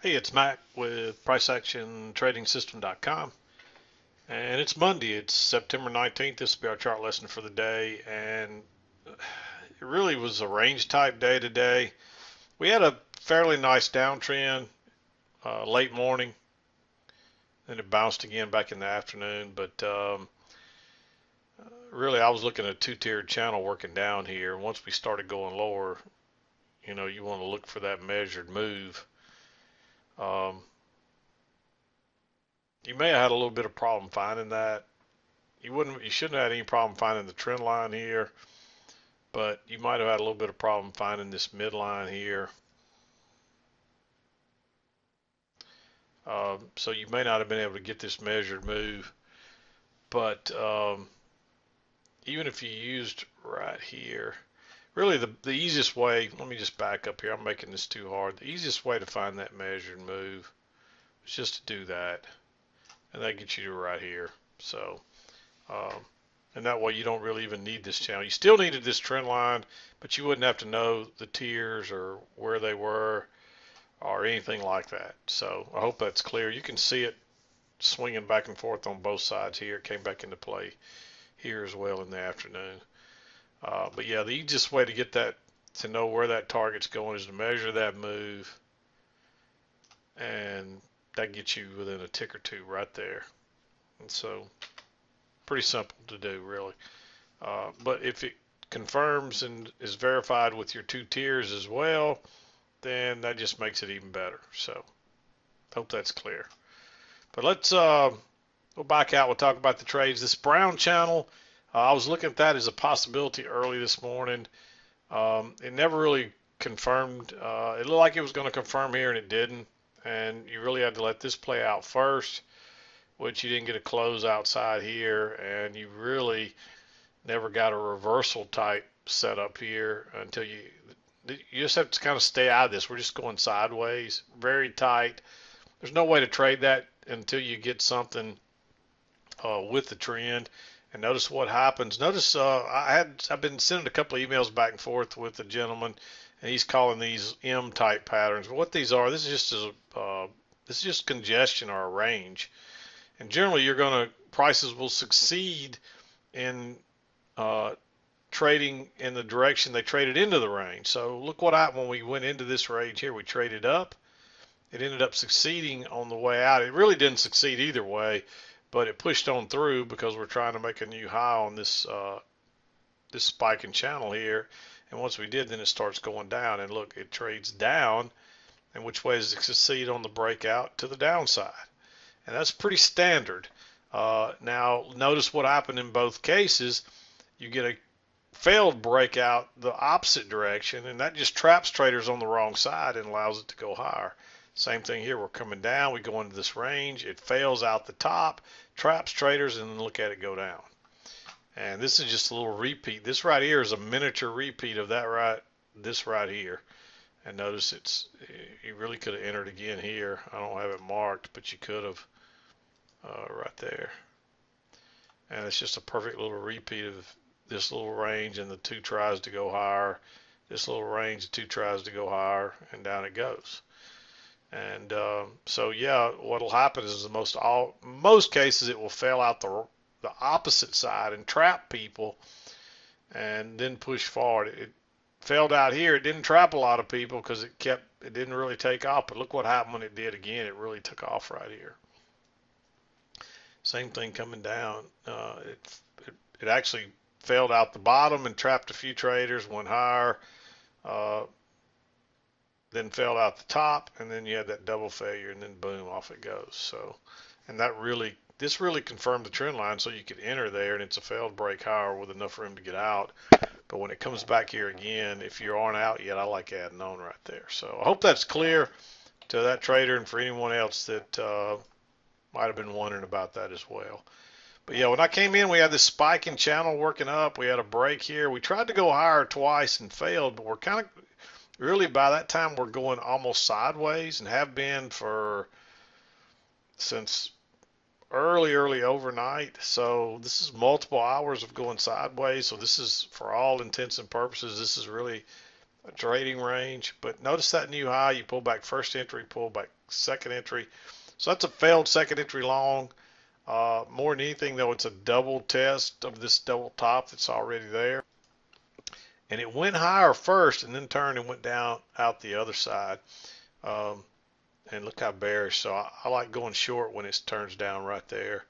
Hey, it's Mack with PriceActionTradingSystem.com, and it's Monday. It's September 19th. This will be our chart lesson for the day, and it really was a range type day today. We had a fairly nice downtrend late morning, then it bounced again back in the afternoon. But really, I was looking at a two-tiered channel working down here. Once we started going lower, you want to look for that measured move. Um, you may have had a little bit of problem finding that. You shouldn't have had any problem finding the trend line here, but you might have had a little bit of problem finding this midline here. So you may not have been able to get this measured move, but even if you used right here, really the easiest way, let me just back up here, I'm making this too hard. The easiest way to find that measured move is just to do that, and that gets you to right here. So um, and that way you don't really even need this channel. You still needed this trend line, but you wouldn't have to know the tiers or where they were or anything like that. So I hope that's clear. You can see it swinging back and forth on both sides here. It came back into play here as well in the afternoon. But yeah, the easiest way to get that, to know where that target's going, is to measure that move, and that gets you within a tick or two right there. And so pretty simple to do, really. But if it confirms and is verified with your two tiers as well, then that just makes it even better. So hope that's clear. But let's go back out. We'll talk about the trades. This brown channel, I was looking at that as a possibility early this morning. It never really confirmed. It looked like it was going to confirm here, and it didn't. And you really had to let this play out first, which you didn't get a close outside here, and you really never got a reversal type setup here until you just have to kind of stay out of this. We're just going sideways, very tight. There's no way to trade that until you get something with the trend. And notice what happens. Notice I've been sending a couple of emails back and forth with the gentleman, and he's calling these M type patterns. But what these are, this is just congestion or a range. And generally, prices will succeed in trading in the direction they traded into the range. So look what happened when we went into this range here. We traded up. It ended up succeeding on the way out. It really didn't succeed either way, but it pushed on through because we're trying to make a new high on this this spiking channel here. And once we did, then it starts going down. And look, it trades down. And which way does it succeed on the breakout? To the downside. And that's pretty standard. Now, notice what happened in both cases. You get a failed breakout the opposite direction, and that just traps traders on the wrong side and allows it to go higher. Same thing here. We're coming down. We go into this range. It fails out the top, traps traders, and then look at it go down. And this is just a little repeat. This right here is a miniature repeat of this right here. And notice you really could have entered again here. I don't have it marked, but you could have right there. And it's just a perfect little repeat of this little range, and the two tries to go higher. This little range, the two tries to go higher, and down it goes. And so yeah, what'll happen is most cases it will fail out the opposite side and trap people, and then push forward. It failed out here. It didn't trap a lot of people because it didn't really take off. But look what happened when it did again. It really took off right here. Same thing coming down. It actually failed out the bottom and trapped a few traders, went higher, then failed out the top, and then you had that double failure, and then boom, off it goes. So, and this really confirmed the trend line, so you could enter there, and it's a failed break higher with enough room to get out. But when it comes back here again, if you aren't out yet, I like adding on right there. So I hope that's clear to that trader and for anyone else that might have been wondering about that as well. But yeah, when I came in, we had this spiking channel working up. We had a break here. We tried to go higher twice and failed, but we're kind of really by that time we're going almost sideways and have been since early overnight. So this is multiple hours of going sideways. So this is, for all intents and purposes, this is really a trading range. But notice that new high, you pull back first entry, pull back second entry. So that's a failed second entry long. More than anything, though, it's a double test of this double top that's already there. And it went higher first and then turned and went down out the other side. Um, and look how bearish. So I like going short when it turns down right there.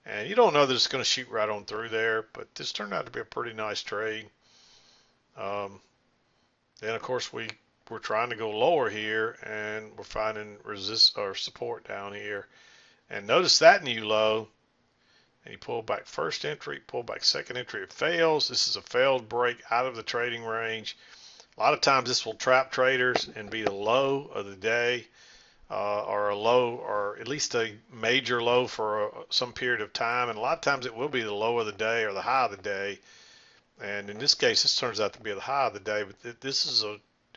And you don't know that it's going to shoot right on through there, but this turned out to be a pretty nice trade. Then of course we're trying to go lower here, and we're finding resist or support down here. And notice that new low. And you pull back first entry, pull back second entry, it fails. This is a failed break out of the trading range. A lot of times this will trap traders and be the low of the day, or a low, or at least a major low for some period of time. And a lot of times it will be the low of the day or the high of the day. And in this case, this turns out to be the high of the day, but this is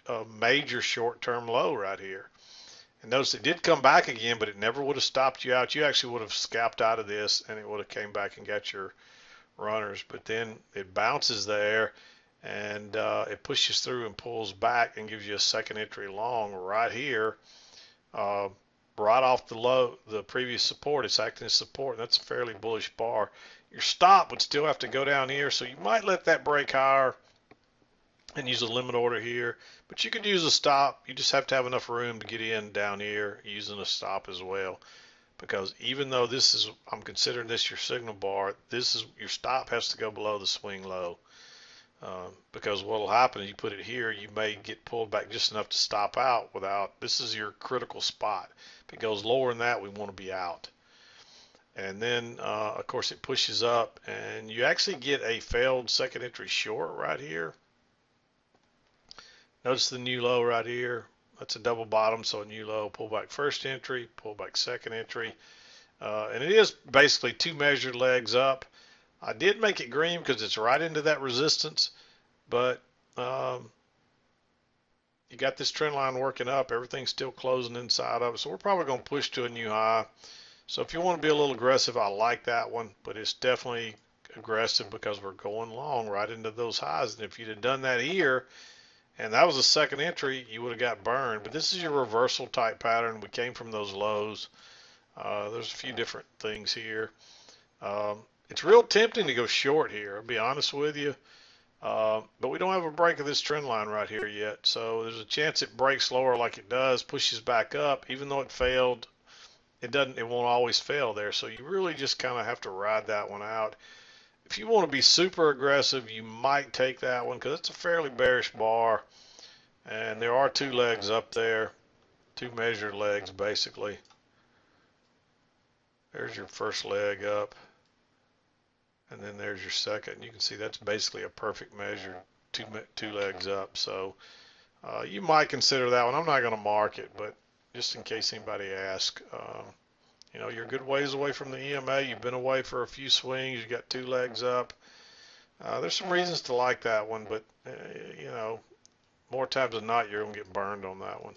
a major short-term low right here. And notice it did come back again, but it never would have stopped you out. You actually would have scalped out of this, and it would have came back and got your runners. But then it bounces there, and it pushes through and pulls back and gives you a second entry long right here, right off the low, the previous support. It's acting as support, and that's a fairly bullish bar. Your stop would still have to go down here, so you might let that break higher and use a limit order here, but you could use a stop. You just have to have enough room to get in down here using a stop as well, because even though this is, I'm considering this your signal bar, this is your stop has to go below the swing low, because what will happen is you put it here, you may get pulled back just enough to stop out without, this is your critical spot. If it goes lower than that, we want to be out. And then of course it pushes up, and you actually get a failed second entry short right here. Notice the new low right here. That's a double bottom, so a new low. Pull back first entry, pull back second entry. And it is basically two measured legs up. I did make it green because it's right into that resistance, but you got this trend line working up. Everything's still closing inside of it, so we're probably going to push to a new high. So if you want to be a little aggressive, I like that one, but it's definitely aggressive because we're going long right into those highs. And if you'd have done that here, and that was a second entry, you would have got burned. But this is your reversal type pattern. We came from those lows. There's a few different things here. It's real tempting to go short here, I'll be honest with you. But we don't have a break of this trend line right here yet. So there's a chance it breaks lower like it does, pushes back up. Even though it failed, it won't always fail there. So you really just kind of have to ride that one out. If you want to be super aggressive, you might take that one because it's a fairly bearish bar, and there are two legs up there, two measured legs basically. There's your first leg up, and then there's your second. You can see that's basically a perfect measure, two legs up. So you might consider that one. I'm not going to mark it, but just in case anybody asks. You know, you're a good ways away from the EMA. You've been away for a few swings. You got two legs up. There's some reasons to like that one, but you know, more times than not, you're gonna get burned on that one.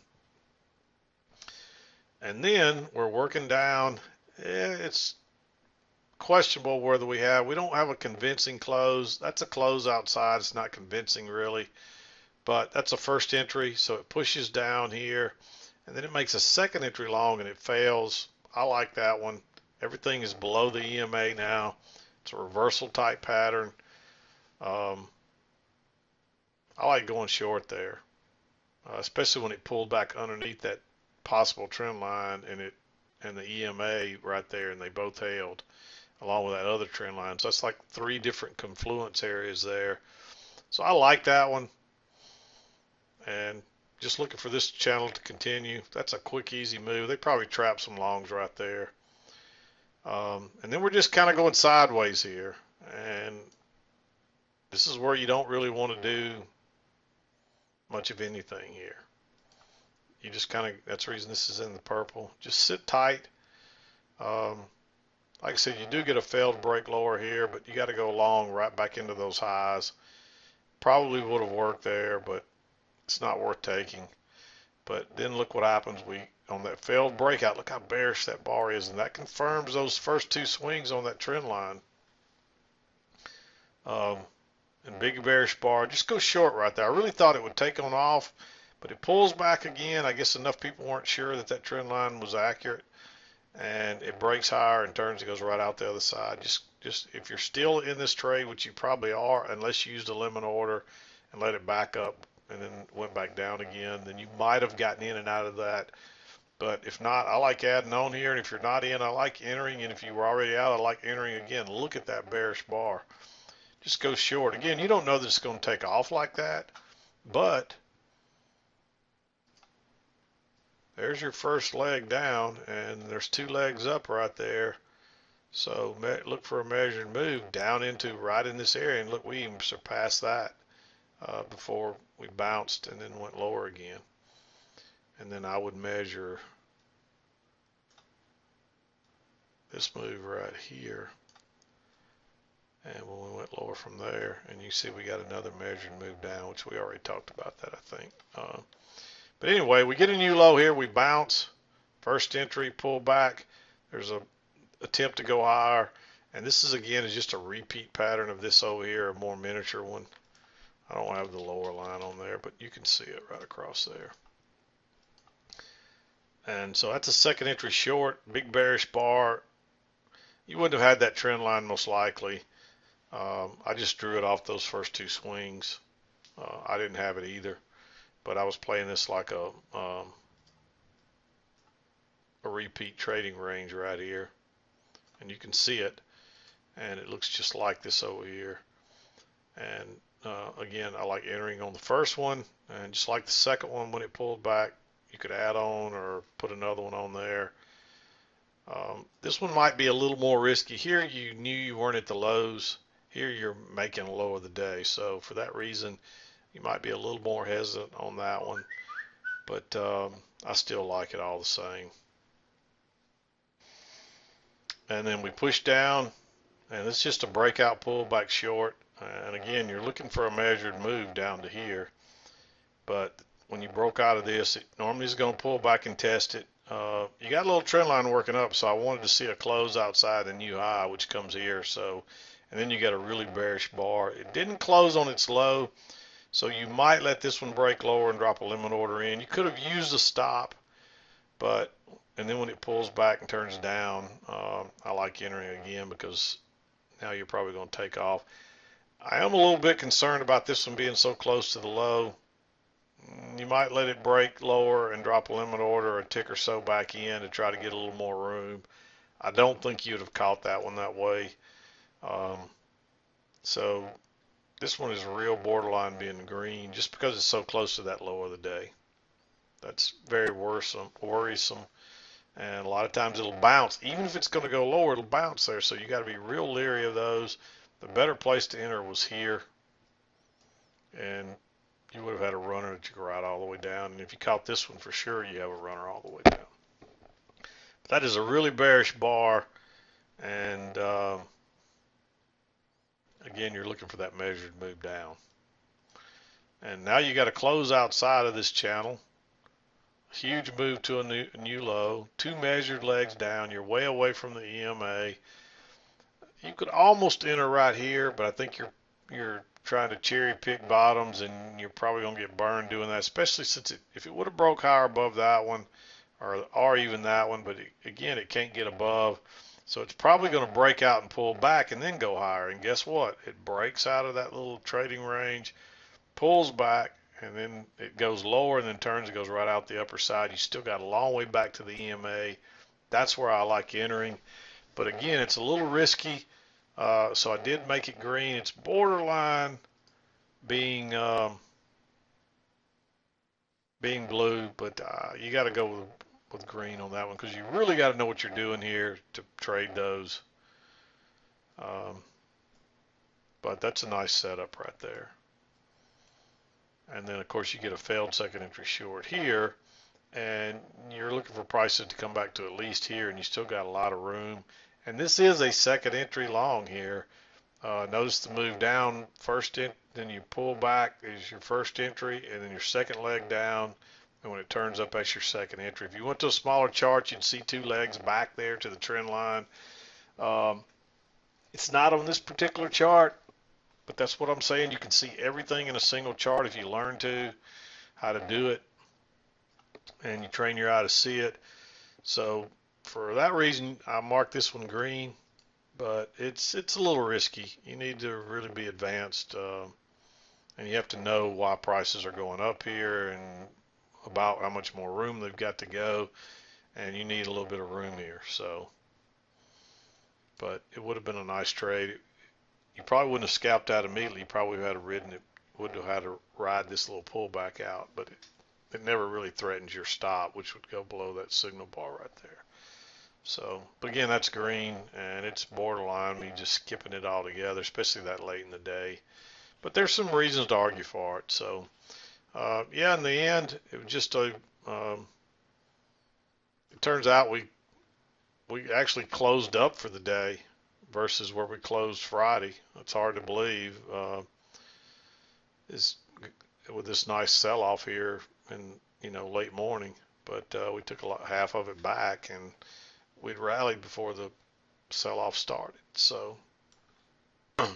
And then we're working down. It's questionable whether we don't have a convincing close. That's a close outside. It's not convincing really, but that's a first entry, so it pushes down here, and then it makes a second entry long, and it fails. I like that one. Everything is below the EMA now. It's a reversal type pattern. I like going short there, especially when it pulled back underneath that possible trend line and the EMA right there, and they both held along with that other trend line. So that's like three different confluence areas there. So I like that one, and just looking for this channel to continue. That's a quick, easy move. They probably trapped some longs right there. And then we're just kind of going sideways here. And this is where you don't really want to do much of anything here. You just kind of, that's the reason this is in the purple. Just sit tight. Like I said, you do get a failed break lower here, but you got to go long right back into those highs. Probably would have worked there, but it's not worth taking. But then look what happens. On that failed breakout, look how bearish that bar is, and that confirms those first two swings on that trend line. And big bearish bar. Just go short right there. I really thought it would take on off, But it pulls back again. I guess enough people weren't sure that that trend line was accurate, and it breaks higher and turns. It goes right out the other side. Just if you're still in this trade, which you probably are, unless you used a limit order and let it back up and then went back down again, then you might have gotten in and out of that. But if not, I like adding on here. And if you're not in, I like entering. And if you were already out, I like entering again. Look at that bearish bar. Just go short. Again, you don't know that it's going to take off like that, but there's your first leg down, and there's two legs up right there. So look for a measured move down into right in this area, and look, we even surpassed that before we bounced and then went lower again. And then I would measure this move right here, and when we went lower from there, and you see we got another measured move down, which we already talked about that, I think. But anyway, we get a new low here, we bounce, first entry, pull back, there's a attempt to go higher, and this is again is just a repeat pattern of this over here, a more miniature one. I don't have the lower line on there, but you can see it right across there. And so that's a second entry short, big bearish bar. You wouldn't have had that trend line most likely. I just drew it off those first two swings. I didn't have it either, but I was playing this like a repeat trading range right here, and you can see it, and it looks just like this over here. And again, I like entering on the first one, and just like the second one, when it pulled back, you could add on or put another one on there. This one might be a little more risky. Here you knew you weren't at the lows. Here you're making a low of the day. So for that reason, you might be a little more hesitant on that one. But I still like it all the same. And then we push down, and it's just a breakout pullback short. And again, you're looking for a measured move down to here. But when you broke out of this, it normally is going to pull back and test it. You got a little trend line working up, so I wanted to see a close outside the new high, which comes here. So, and then you got a really bearish bar. It didn't close on its low, so you might let this one break lower and drop a limit order in. You could have used a stop, but and then when it pulls back and turns down, I like entering again because now you're probably going to take off. I am a little bit concerned about this one being so close to the low. You might let it break lower and drop a limit order a tick or so back in to try to get a little more room. I don't think you'd have caught that one that way. So this one is real borderline being green just because it's so close to that low of the day. That's very worrisome. And a lot of times it'll bounce. Even if it's going to go lower, it'll bounce there. So you got to be real leery of those. The better place to enter was here. And you would have had a runner that you could ride all the way down. And if you caught this one for sure, you have a runner all the way down. But that is a really bearish bar. And again, you're looking for that measured move down. And now you got to close outside of this channel. Huge move to a new low. Two measured legs down. You're way away from the EMA. You could almost enter right here, but I think you're trying to cherry pick bottoms, and you're probably going to get burned doing that, especially since if it would have broke higher above that one or even that one, but again, it can't get above. So it's probably going to break out and pull back and then go higher. And guess what? It breaks out of that little trading range, pulls back, and then it goes lower and then turns and goes right out the upper side. You still got a long way back to the EMA. That's where I like entering. But again, it's a little risky. So I did make it green. It's borderline being blue, but you got to go with green on that one because you really got to know what you're doing here to trade those. But that's a nice setup right there. And then, of course, you get a failed second entry short here, and you're looking for prices to come back to at least here, and you still got a lot of room. And this is a second entry long here. Notice the move down first, then you pull back is your first entry, and then your second leg down. And when it turns up, that's your second entry. If you went to a smaller chart, you'd see two legs back there to the trend line. It's not on this particular chart, but that's what I'm saying. You can see everything in a single chart if you learn how to do it. and you train your eye to see it. So for that reason, I marked this one green, but it's a little risky. You need to really be advanced, and you have to know why prices are going up here and about how much more room they've got to go, and you need a little bit of room here. So, but it would have been a nice trade. You probably wouldn't have scalped out immediately. You probably would have ridden it, would have had to ride this little pullback out, but it never really threatens your stop, which would go below that signal bar right there. So, but again, that's green, and it's borderline me just skipping it all together, especially that late in the day. But there's some reasons to argue for it. So, yeah, in the end, it was just a. It turns out we actually closed up for the day versus where we closed Friday. It's hard to believe. Is with this nice sell-off here in late morning, but we took half of it back, and we'd rallied before the sell-off started. So a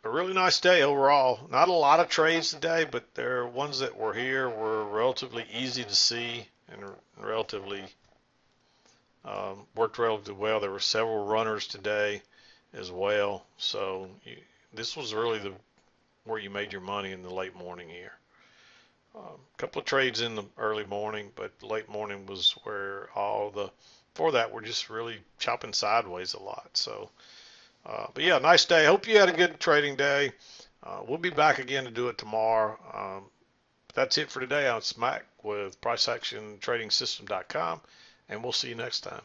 really nice day overall. Not a lot of trades today, but there are ones that were here were relatively easy to see and relatively worked relatively well. There were several runners today as well. So this was really where you made your money in the late morning here. A couple of trades in the early morning, but late morning was where for that we're just really chopping sideways a lot. So, but yeah, nice day. Hope you had a good trading day. We'll be back again to do it tomorrow. That's it for today. I'm Mack with PriceActionTradingSystem.com, and we'll see you next time.